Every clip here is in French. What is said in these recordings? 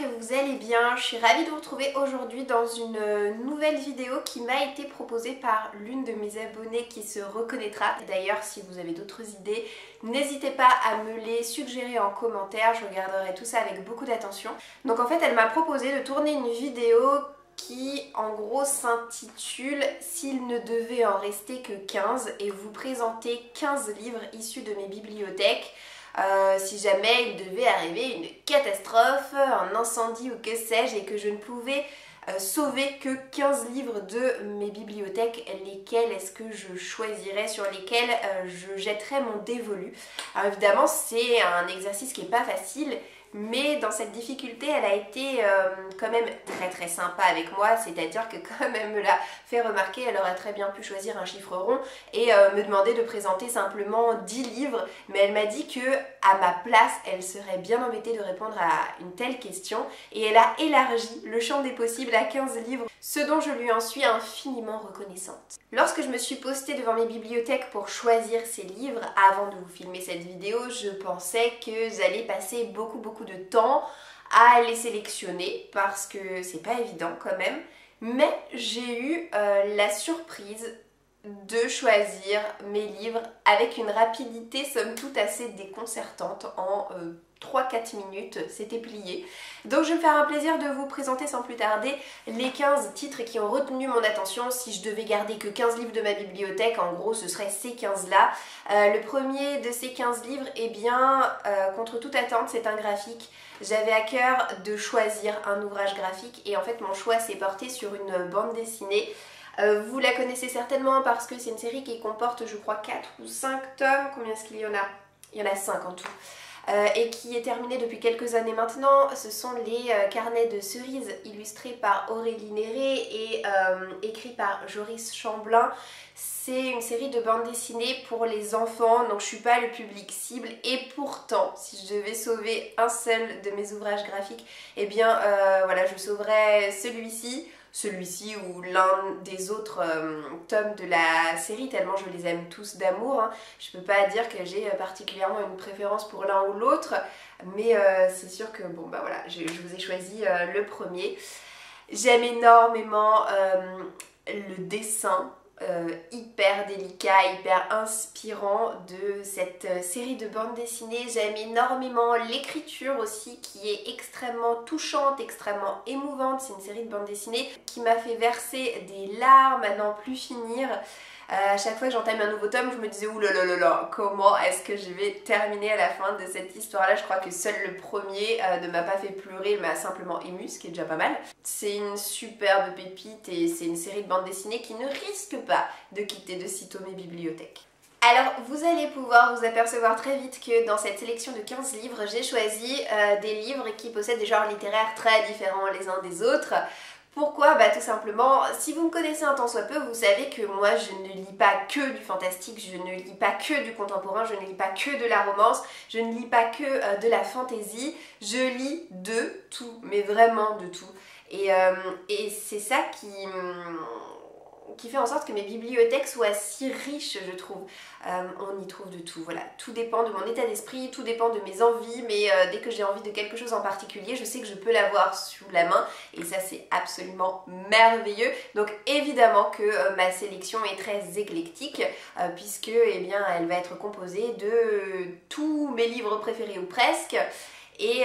que vous allez bien. Je suis ravie de vous retrouver aujourd'hui dans une nouvelle vidéo qui m'a été proposée par l'une de mes abonnées qui se reconnaîtra. D'ailleurs, si vous avez d'autres idées, n'hésitez pas à me les suggérer en commentaire, je regarderai tout ça avec beaucoup d'attention. Donc en fait, elle m'a proposé de tourner une vidéo qui en gros s'intitule « S'il ne devait en rester que 15 » et vous présenter 15 livres issus de mes bibliothèques. Si jamais il devait arriver une catastrophe, un incendie ou que sais-je et que je ne pouvais sauver que 15 livres de mes bibliothèques, lesquels est-ce que je choisirais, sur lesquels je jetterais mon dévolu. Alors évidemment c'est un exercice qui n'est pas facile, mais dans cette difficulté elle a été quand même très sympa avec moi, c'est-à-dire que comme elle me l'a fait remarquer, elle aurait très bien pu choisir un chiffre rond et me demander de présenter simplement 10 livres, mais elle m'a dit que à ma place elle serait bien embêtée de répondre à une telle question et elle a élargi le champ des possibles à 15 livres, ce dont je lui en suis infiniment reconnaissante. Lorsque je me suis postée devant mes bibliothèques pour choisir ces livres, avant de vous filmer cette vidéo, je pensais que j'allais passer beaucoup de temps à les sélectionner parce que c'est pas évident quand même, mais j'ai eu la surprise de choisir mes livres avec une rapidité somme toute assez déconcertante. En 3-4 minutes, c'était plié. Donc je vais me faire un plaisir de vous présenter sans plus tarder les 15 titres qui ont retenu mon attention. Si je devais garder que 15 livres de ma bibliothèque, en gros ce serait ces 15 là. Le premier de ces 15 livres, eh bien, contre toute attente, c'est un graphique. J'avais à cœur de choisir un ouvrage graphique et en fait mon choix s'est porté sur une bande dessinée. Vous la connaissez certainement parce que c'est une série qui comporte je crois 4 ou 5 tomes. Combien est-ce qu'il y en a? Il y en a 5 en tout. Et qui est terminée depuis quelques années maintenant. Ce sont les carnets de cerises illustrés par Aurélie Néré et écrits par Joris Chamblin. C'est une série de bandes dessinées pour les enfants, donc je suis pas le public cible et pourtant si je devais sauver un seul de mes ouvrages graphiques, eh bien voilà, je sauverais celui-ci ou l'un des autres tomes de la série, tellement je les aime tous d'amour. Je peux pas dire que j'ai particulièrement une préférence pour l'un ou l'autre, mais c'est sûr que bon bah voilà, je vous ai choisi le premier. J'aime énormément le dessin hyper délicat, hyper inspirant de cette série de bandes dessinées. J'aime énormément l'écriture aussi qui est extrêmement touchante, extrêmement émouvante. C'est une série de bandes dessinées qui m'a fait verser des larmes à n'en plus finir. À chaque fois que j'entame un nouveau tome, je me disais oulala, comment est-ce que je vais terminer à la fin de cette histoire-là? Je crois que seul le premier ne m'a pas fait pleurer, il m'a simplement ému, ce qui est déjà pas mal. C'est une superbe pépite et c'est une série de bandes dessinées qui ne risque pas de quitter de sitôt mes bibliothèques. Alors vous allez pouvoir vous apercevoir très vite que dans cette sélection de 15 livres, j'ai choisi des livres qui possèdent des genres littéraires très différents les uns des autres. Pourquoi? Bah tout simplement, si vous me connaissez un tant soit peu, vous savez que moi je ne lis pas que du fantastique, je ne lis pas que du contemporain, je ne lis pas que de la romance, je ne lis pas que de la fantaisie, je lis de tout, mais vraiment de tout. Et c'est ça qui fait en sorte que mes bibliothèques soient si riches, je trouve. On y trouve de tout, voilà. Tout dépend de mon état d'esprit, tout dépend de mes envies, mais dès que j'ai envie de quelque chose en particulier, je sais que je peux l'avoir sous la main, et ça c'est absolument merveilleux. Donc évidemment que ma sélection est très éclectique, puisque eh bien, elle va être composée de tous mes livres préférés ou presque, et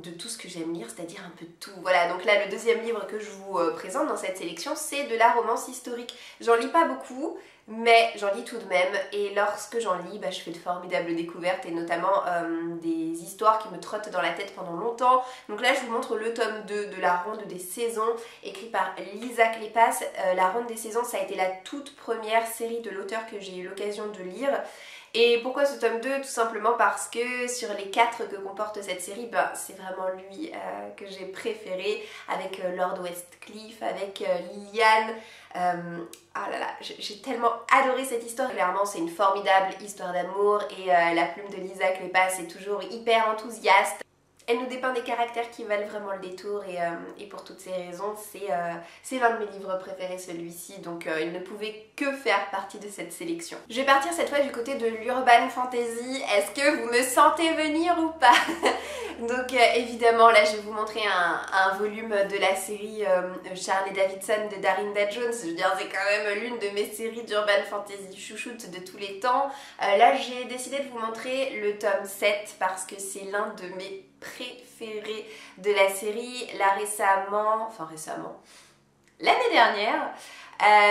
de tout ce que j'aime lire, c'est-à-dire un peu de tout. Voilà, donc là le deuxième livre que je vous présente dans cette sélection, c'est de la romance historique. J'en lis pas beaucoup, mais j'en lis tout de même, et lorsque j'en lis, bah, je fais de formidables découvertes, et notamment des histoires qui me trottent dans la tête pendant longtemps. Donc là je vous montre le tome 2 de La Ronde des Saisons, écrit par Lisa Kleypas. La Ronde des Saisons, ça a été la toute première série de l'auteur que j'ai eu l'occasion de lire. Et pourquoi ce tome 2? Tout simplement parce que sur les 4 que comporte cette série, ben, c'est vraiment lui que j'ai préféré, avec Lord Westcliff, avec Liliane. Ah là là, j'ai tellement adoré cette histoire. Clairement c'est une formidable histoire d'amour et la plume de Lisa Kleypas est toujours hyper enthousiaste. Elle nous dépeint des caractères qui valent vraiment le détour et pour toutes ces raisons, c'est l'un de mes livres préférés celui-ci, donc il ne pouvait que faire partie de cette sélection. Je vais partir cette fois du côté de l'urban fantasy. Est-ce que vous me sentez venir ou pas? Donc évidemment là je vais vous montrer un volume de la série Charlie Davidson de Darynda Jones. Je veux dire c'est quand même l'une de mes séries d'urban fantasy chouchoute de tous les temps. Là j'ai décidé de vous montrer le tome 7 parce que c'est l'un de mes préférés de la série. Là récemment, l'année dernière,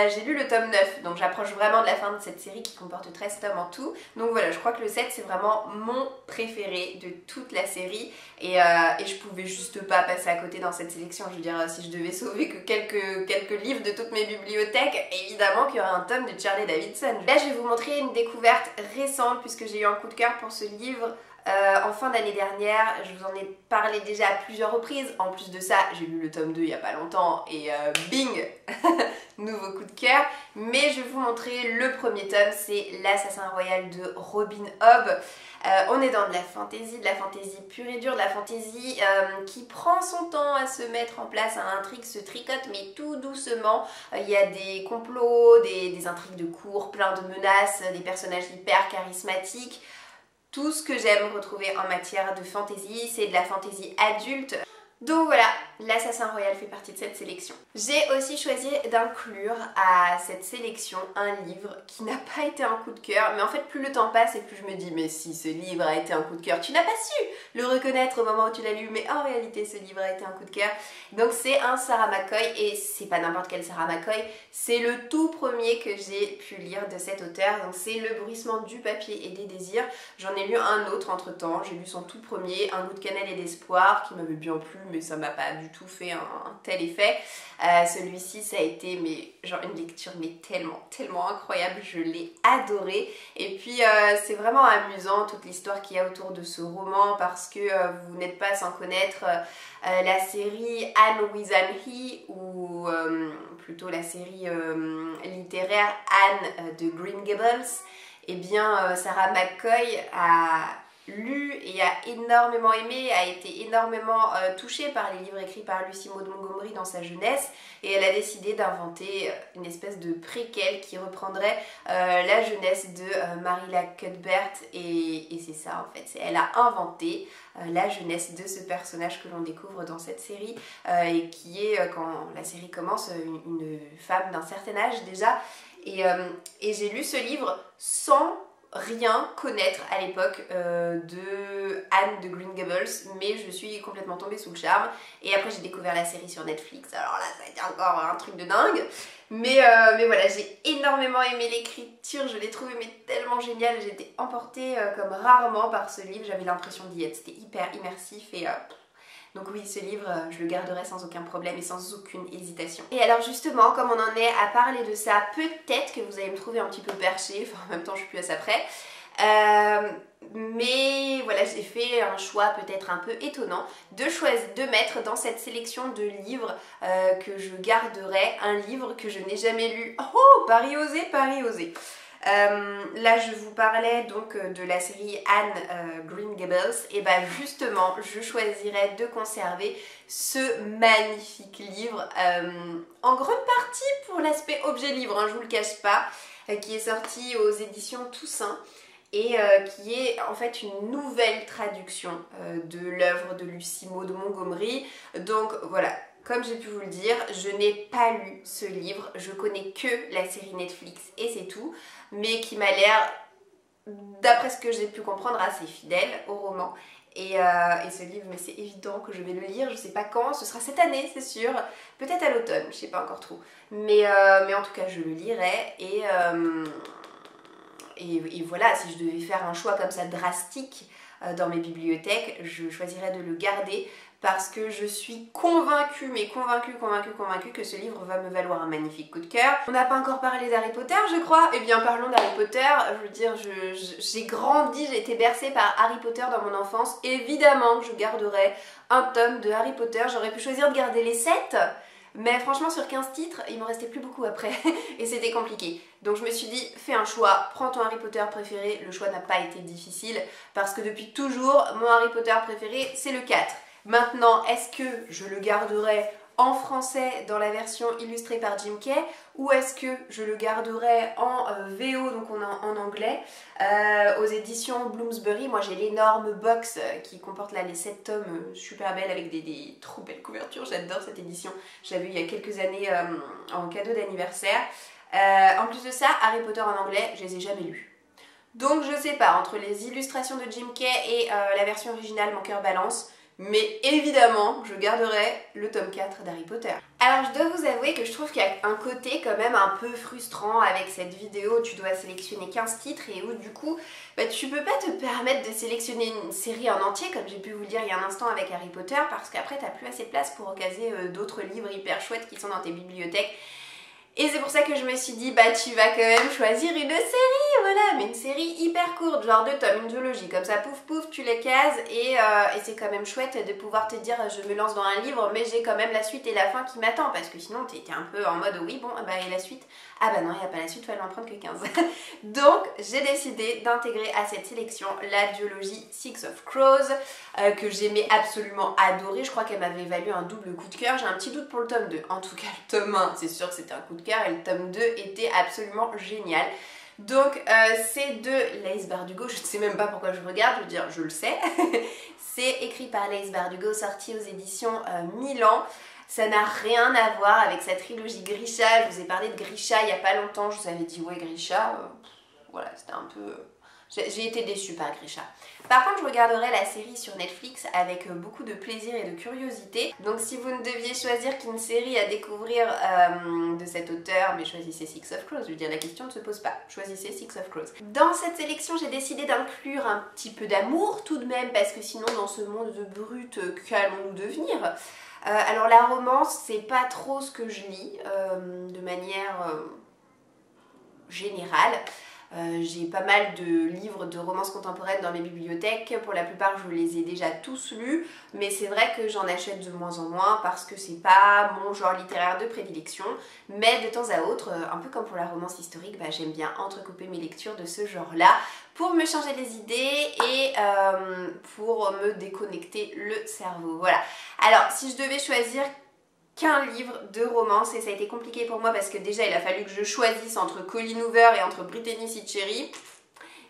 j'ai lu le tome 9, donc j'approche vraiment de la fin de cette série qui comporte 13 tomes en tout. Donc voilà, je crois que le 7 c'est vraiment mon préféré de toute la série et je pouvais juste pas passer à côté dans cette sélection. Je veux dire, si je devais sauver que quelques livres de toutes mes bibliothèques, évidemment qu'il y aurait un tome de Charlie Davidson. Là je vais vous montrer une découverte récente puisque j'ai eu un coup de cœur pour ce livre. En fin d'année dernière, je vous en ai parlé déjà à plusieurs reprises. En plus de ça, j'ai lu le tome 2 il y a pas longtemps et bing nouveau coup de cœur. Mais je vais vous montrer le premier tome, c'est L'Assassin Royal de Robin Hobb. On est dans de la fantaisie pure et dure, de la fantaisie qui prend son temps à se mettre en place. L'intrigue se tricote mais tout doucement. Il y a des complots, des intrigues de cour, plein de menaces, des personnages hyper charismatiques. Tout ce que j'aime retrouver en matière de fantasy, c'est de la fantasy adulte. Donc voilà, l'Assassin Royal fait partie de cette sélection. J'ai aussi choisi d'inclure à cette sélection un livre qui n'a pas été un coup de cœur, mais en fait plus le temps passe et plus je me dis mais si ce livre a été un coup de cœur, tu n'as pas su le reconnaître au moment où tu l'as lu, mais en réalité ce livre a été un coup de cœur. Donc c'est un Sarah McCoy et c'est pas n'importe quel Sarah McCoy, c'est le tout premier que j'ai pu lire de cet auteur, donc c'est Le bruissement du papier et des désirs. J'en ai lu un autre entre temps, j'ai lu son tout premier, Un goût de cannelle et d'espoir, qui m'avait bien plu mais ça m'a pas du tout fait un tel effet. Celui-ci ça a été genre une lecture tellement incroyable, je l'ai adoré et puis c'est vraiment amusant toute l'histoire qu'il y a autour de ce roman parce que vous n'êtes pas sans connaître la série Anne with an E ou plutôt la série littéraire Anne de Green Gables. Et bien Sarah McCoy a lu et a énormément aimé, a été énormément touchée par les livres écrits par Lucy Maud Montgomery dans sa jeunesse et elle a décidé d'inventer une espèce de préquel qui reprendrait la jeunesse de Marilla Cuthbert et c'est ça en fait, elle a inventé la jeunesse de ce personnage que l'on découvre dans cette série et qui est, quand la série commence, une femme d'un certain âge déjà et j'ai lu ce livre sans rien connaître à l'époque de Anne de Green Gables, mais je suis complètement tombée sous le charme et après j'ai découvert la série sur Netflix, alors là ça a été encore un truc de dingue mais voilà, j'ai énormément aimé l'écriture, je l'ai trouvé tellement génial, j'ai été emportée comme rarement par ce livre, j'avais l'impression d'y être, c'était hyper immersif et donc oui, ce livre, je le garderai sans aucun problème et sans aucune hésitation. Et alors justement, comme on en est à parler de ça, peut-être que vous allez me trouver un petit peu perchée, enfin en même temps je suis plus à ça près. Mais voilà, j'ai fait un choix peut-être un peu étonnant de mettre dans cette sélection de livres que je garderai un livre que je n'ai jamais lu. Oh, pari osé, pari osé. Là je vous parlais donc de la série Anne Green Gables et bah justement je choisirais de conserver ce magnifique livre en grande partie pour l'aspect objet livre, hein, je vous le cache pas, qui est sorti aux éditions Toussaint et qui est en fait une nouvelle traduction de l'œuvre de Lucy Maud Montgomery. Donc voilà, comme j'ai pu vous le dire, je n'ai pas lu ce livre, je connais que la série Netflix et c'est tout, mais qui m'a l'air, d'après ce que j'ai pu comprendre, assez fidèle au roman. Et ce livre, mais c'est évident que je vais le lire, je sais pas quand, ce sera cette année c'est sûr, peut-être à l'automne, je sais pas encore trop. Mais en tout cas je le lirai et voilà, si je devais faire un choix comme ça drastique dans mes bibliothèques, je choisirais de le garder parce que je suis convaincue, mais convaincue que ce livre va me valoir un magnifique coup de cœur. On n'a pas encore parlé d'Harry Potter, je crois. Eh bien, parlons d'Harry Potter. Je veux dire, j'ai grandi, j'ai été bercée par Harry Potter dans mon enfance. Évidemment que je garderai un tome de Harry Potter. J'aurais pu choisir de garder les 7, mais franchement, sur 15 titres, il m'en restait plus beaucoup après. Et c'était compliqué. Donc je me suis dit, fais un choix, prends ton Harry Potter préféré. Le choix n'a pas été difficile, parce que depuis toujours, mon Harry Potter préféré, c'est le 4. Maintenant, est-ce que je le garderai en français dans la version illustrée par Jim Kay, ou est-ce que je le garderai en VO, donc en anglais, aux éditions Bloomsbury. Moi j'ai l'énorme box qui comporte là les 7 tomes super belles avec des trop belles couvertures, j'adore cette édition, je l'avais eu il y a quelques années en cadeau d'anniversaire. En plus de ça, Harry Potter en anglais, je les ai jamais lus. Donc je sais pas, entre les illustrations de Jim Kay et la version originale, mon cœur balance. Mais évidemment, je garderai le tome 4 d'Harry Potter. Alors je dois vous avouer que je trouve qu'il y a un côté quand même un peu frustrant avec cette vidéo où tu dois sélectionner 15 titres et où du coup, tu peux pas te permettre de sélectionner une série en entier comme j'ai pu vous le dire il y a un instant avec Harry Potter parce qu'après t'as plus assez de place pour caser d'autres livres hyper chouettes qui sont dans tes bibliothèques. Et c'est pour ça que je me suis dit, tu vas quand même choisir une série, voilà, mais une série hyper courte, genre 2 tomes, une duologie, comme ça, pouf pouf, tu les cases, et c'est quand même chouette de pouvoir te dire, je me lance dans un livre, mais j'ai quand même la suite et la fin qui m'attend, parce que sinon, t'es un peu en mode, oui, bon, et la suite, ah bah non, il n'y a pas la suite, il fallait en prendre que 15. Donc, j'ai décidé d'intégrer à cette sélection la duologie Six of Crows, que j'aimais absolument adorer, je crois qu'elle m'avait valu un double coup de cœur, j'ai un petit doute pour le tome 2, en tout cas, le tome 1, c'est sûr que c'était un coup de cœur, et le tome 2 était absolument génial. Donc c'est de Laïs Bardugo, je ne sais même pas pourquoi je regarde, je veux dire je le sais. C'est écrit par Laïs Bardugo, sorti aux éditions Milan. Ça n'a rien à voir avec sa trilogie Grisha, je vous ai parlé de Grisha il n'y a pas longtemps, je vous avais dit ouais Grisha, voilà c'était un peu... J'ai été déçue par Grisha. Par contre, je regarderai la série sur Netflix avec beaucoup de plaisir et de curiosité. Donc si vous ne deviez choisir qu'une série à découvrir de cet auteur, mais choisissez Six of Crows, je veux dire la question ne se pose pas, choisissez Six of Crows. Dans cette sélection, j'ai décidé d'inclure un petit peu d'amour tout de même, parce que sinon dans ce monde de brut, qu'allons-nous devenir? Alors la romance, c'est pas trop ce que je lis de manière générale. J'ai pas mal de livres de romances contemporaines dans mes bibliothèques, pour la plupart je les ai déjà tous lus, mais c'est vrai que j'en achète de moins en moins parce que c'est pas mon genre littéraire de prédilection, mais de temps à autre, un peu comme pour la romance historique, j'aime bien entrecouper mes lectures de ce genre-là pour me changer les idées et pour me déconnecter le cerveau. Voilà. Alors si je devais choisir qu'un livre de romance, et ça a été compliqué pour moi parce que déjà il a fallu que je choisisse entre Colleen Hoover et entre Brittany Cherry.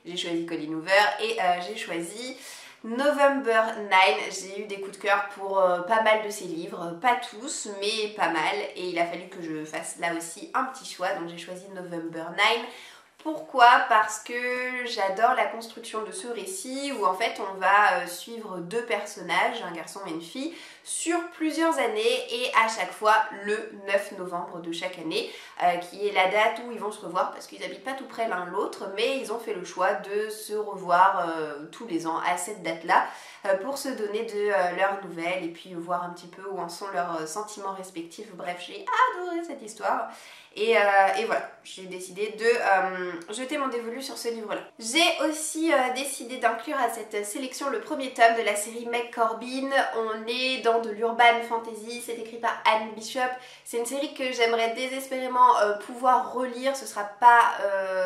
J'ai choisi Colleen Hoover et j'ai choisi November 9. J'ai eu des coups de cœur pour pas mal de ses livres, pas tous mais pas mal, et il a fallu que je fasse là aussi un petit choix, donc j'ai choisi November 9. Pourquoi? Parce que j'adore la construction de ce récit où en fait on va suivre 2 personnages, un garçon et une fille, sur plusieurs années et à chaque fois le 9 novembre de chaque année, qui est la date où ils vont se revoir parce qu'ils n'habitent pas tout près l'un l'autre, mais ils ont fait le choix de se revoir tous les ans à cette date-là pour se donner de leurs nouvelles et puis voir un petit peu où en sont leurs sentiments respectifs. Bref, j'ai adoré cette histoire. Et voilà, j'ai décidé de jeter mon dévolu sur ce livre-là. J'ai aussi décidé d'inclure à cette sélection le premier tome de la série Meg Corbin. On est dans de l'urban fantasy, c'est écrit par Anne Bishop. C'est une série que j'aimerais désespérément pouvoir relire, ce sera pas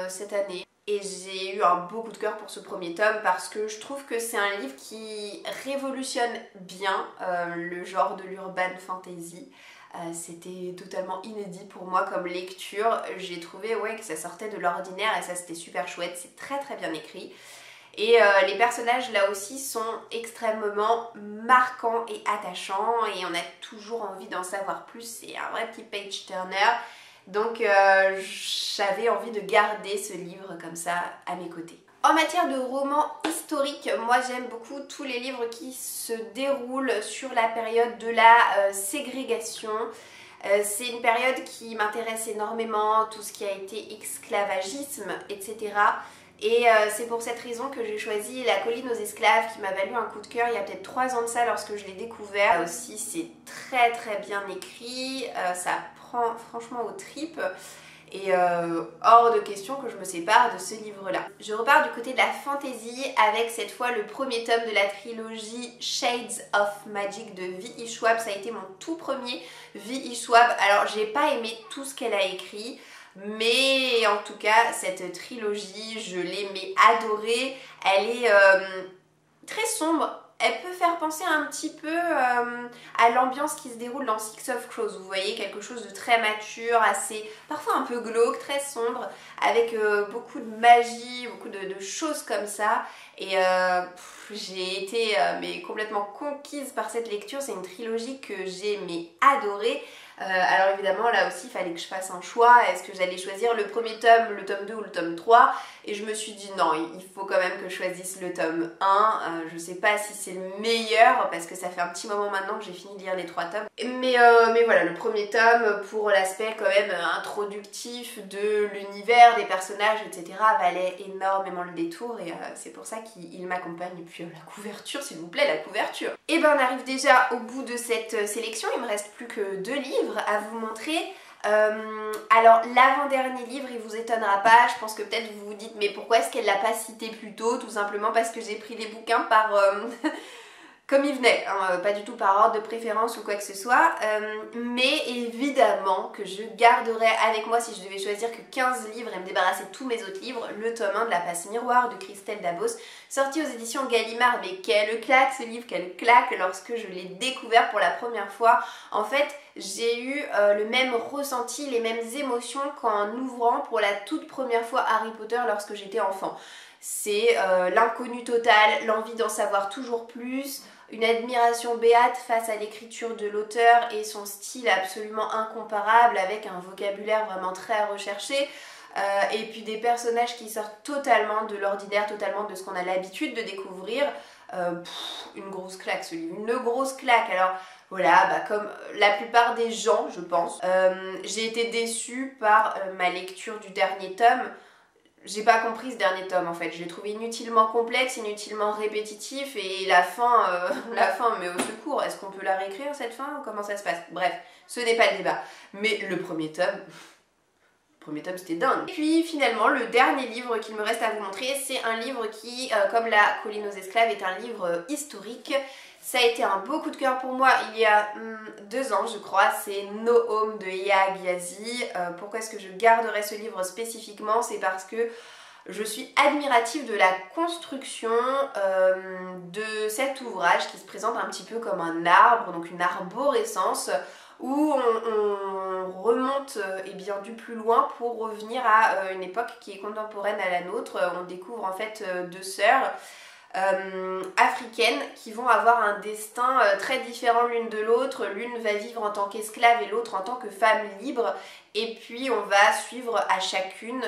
cette année. Et j'ai eu un beau coup de cœur pour ce premier tome parce que je trouve que c'est un livre qui révolutionne bien le genre de l'urban fantasy. C'était totalement inédit pour moi comme lecture. J'ai trouvé que ça sortait de l'ordinaire et ça c'était super chouette, c'est très très bien écrit. Et les personnages là aussi sont extrêmement marquants et attachants et on a toujours envie d'en savoir plus, c'est un vrai petit page turner. Donc j'avais envie de garder ce livre comme ça à mes côtés. En matière de romans historiques, moi j'aime beaucoup tous les livres qui se déroulent sur la période de la ségrégation. C'est une période qui m'intéresse énormément, tout ce qui a été esclavagisme, etc. Et c'est pour cette raison que j'ai choisi La colline aux esclaves qui m'a valu un coup de cœur il y a peut-être 3 ans de ça lorsque je l'ai découvert. Là aussi c'est très très bien écrit, ça prend franchement aux tripes. Et hors de question que je me sépare de ce livre-là. Je repars du côté de la fantasy avec cette fois le premier tome de la trilogie Shades of Magic de V.E. Schwab. Ça a été mon tout premier V.E. Schwab. Alors j'ai pas aimé tout ce qu'elle a écrit, mais en tout cas cette trilogie je l'ai adorée. Elle est très sombre. Elle peut faire penser un petit peu à l'ambiance qui se déroule dans Six of Crows. Vous voyez, quelque chose de très mature, assez parfois un peu glauque, très sombre, avec beaucoup de magie, beaucoup de choses comme ça. Et j'ai été mais complètement conquise par cette lecture. C'est une trilogie que j'ai adorée. Alors évidemment là aussi il fallait que je fasse un choix, est-ce que j'allais choisir le premier tome, le tome 2 ou le tome 3, et je me suis dit non, il faut quand même que je choisisse le tome 1, je sais pas si c'est le meilleur parce que ça fait un petit moment maintenant que j'ai fini de lire les 3 tomes, mais voilà, le premier tome pour l'aspect quand même introductif de l'univers, des personnages, etc. valait énormément le détour et c'est pour ça qu'il m'accompagne. Et puis la couverture, s'il vous plaît, la couverture. Et ben on arrive déjà au bout de cette sélection, il me reste plus que 2 livres à vous montrer. Alors l'avant-dernier livre, il vous étonnera pas, je pense que peut-être vous vous dites mais pourquoi est-ce qu'elle l'a pas cité plus tôt? Tout simplement parce que j'ai pris les bouquins par comme il venait, hein, pas du tout par ordre de préférence ou quoi que ce soit, mais évidemment que je garderai avec moi, si je devais choisir que 15 livres et me débarrasser de tous mes autres livres, le tome 1 de La Passe Miroir de Christelle Dabos, sorti aux éditions Gallimard. Mais quelle claque ce livre, quelle claque lorsque je l'ai découvert pour la première fois. En fait, j'ai eu le même ressenti, les mêmes émotions qu'en ouvrant pour la toute première fois Harry Potter lorsque j'étais enfant. C'est l'inconnu total, l'envie d'en savoir toujours plus, une admiration béate face à l'écriture de l'auteur et son style absolument incomparable avec un vocabulaire vraiment très recherché. Et puis des personnages qui sortent totalement de l'ordinaire, totalement de ce qu'on a l'habitude de découvrir. Une grosse claque ce livre, une grosse claque. Alors voilà, bah, comme la plupart des gens je pense, j'ai été déçue par ma lecture du dernier tome. J'ai pas compris ce dernier tome en fait, je l'ai trouvé inutilement complexe, inutilement répétitif et la fin, mais au secours, est-ce qu'on peut la réécrire cette fin ou comment ça se passe? Bref, ce n'est pas le débat. Mais le premier tome c'était dingue. Et puis finalement le dernier livre qu'il me reste à vous montrer, c'est un livre qui, comme La Colline aux esclaves, est un livre historique. Ça a été un beau coup de cœur pour moi il y a 2 ans je crois, c'est No Home de Yaa Gyasi. Pourquoi est-ce que je garderai ce livre spécifiquement? C'est parce que je suis admirative de la construction de cet ouvrage qui se présente un petit peu comme un arbre, donc une arborescence, où on remonte bien, du plus loin pour revenir à une époque qui est contemporaine à la nôtre. On découvre en fait 2 sœurs africaines qui vont avoir un destin très différent l'une de l'autre. L'une va vivre en tant qu'esclave et l'autre en tant que femme libre, et puis on va suivre à chacune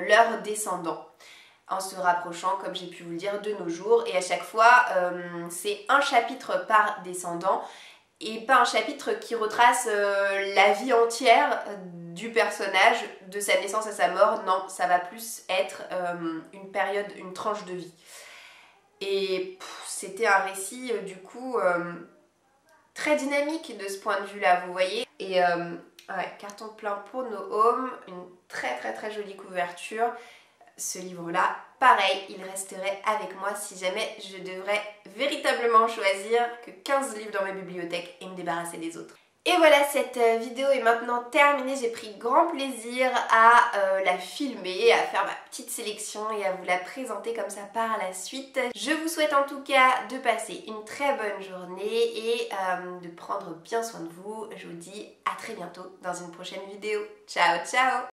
leurs descendants en se rapprochant, comme j'ai pu vous le dire, de nos jours. Et à chaque fois c'est un chapitre par descendant et pas un chapitre qui retrace la vie entière du personnage, de sa naissance à sa mort. Non, ça va plus être une période, une tranche de vie. Et c'était un récit du coup très dynamique de ce point de vue là, vous voyez. Et ouais, carton plein pour No Home, une très jolie couverture. Ce livre là, pareil, il resterait avec moi si jamais je devrais véritablement choisir que 15 livres dans ma bibliothèque et me débarrasser des autres. Et voilà, cette vidéo est maintenant terminée. J'ai pris grand plaisir à la filmer, à faire ma petite sélection et à vous la présenter comme ça par la suite. Je vous souhaite en tout cas de passer une très bonne journée et de prendre bien soin de vous. Je vous dis à très bientôt dans une prochaine vidéo. Ciao, ciao!